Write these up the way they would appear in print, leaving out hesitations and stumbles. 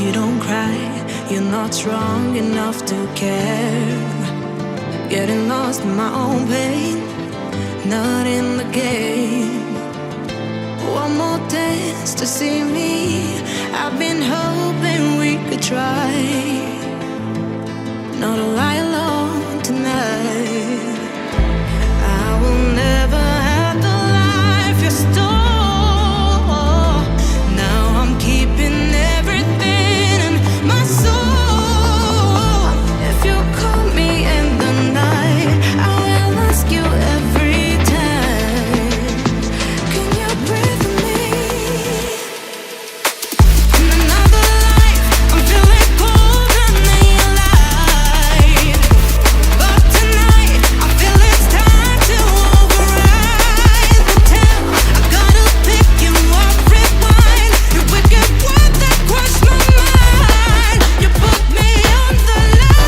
You don't cry, you're not strong enough to care. Getting lost in my own pain, not in the game. One more dance to see me. I've been hoping we could try not to lie alone tonight. I will never have the life you stole. Now I'm keeping everything in my soul. If you call me in the night, I will ask you every time, can you breathe with me? In another life, I'm feeling colder than your light. But tonight, I feel it's time to override the tale. I gotta pick you up, rewind. Your wicked word that crushed my mind. You put me on the line.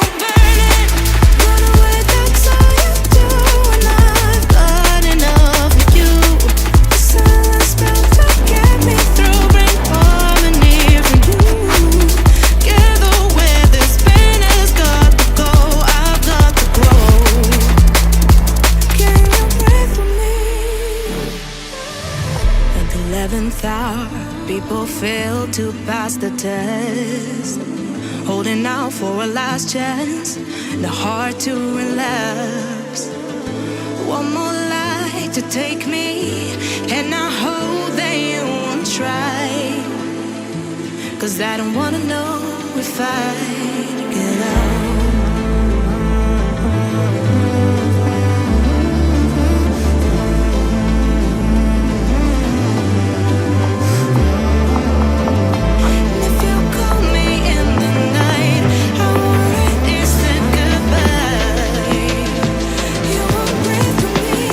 I'm burning, run away, that's all you do. And I've got enough of you. The silence spell to get me through, bring harmony for you. Together where this pain has got to go, I've got to grow. Can you breathe with me? At the 11th hour, people fail to pass the test, holding out for a last chance, the heart to relapse. One more light to take me, and I hope that you won't try, 'cause I don't wanna know if I get out. If you call me in the night, I already said goodbye. You won't breathe with me.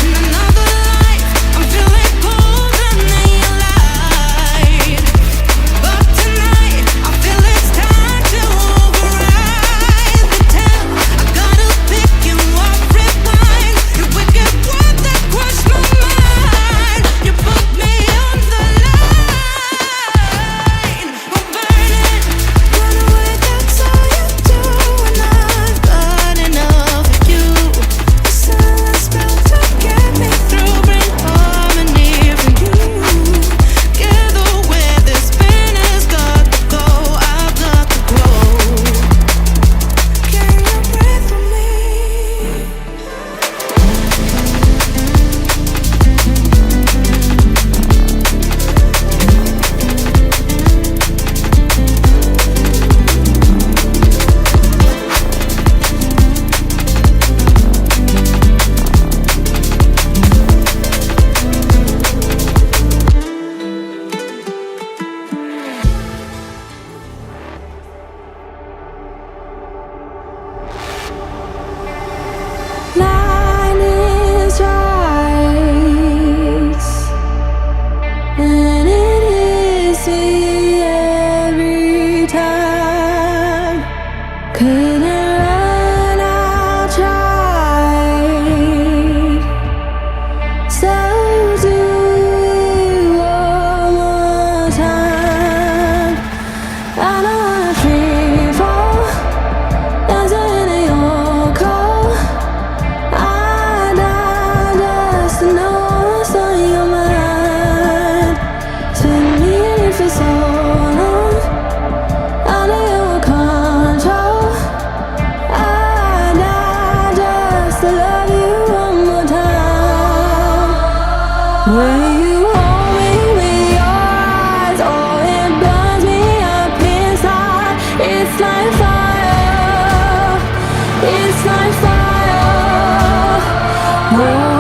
In another life, I'm feeling colder than your light. But tonight, I When you hold me with your eyes, oh, it burns me up inside. It's like fire, it's like fire. Oh.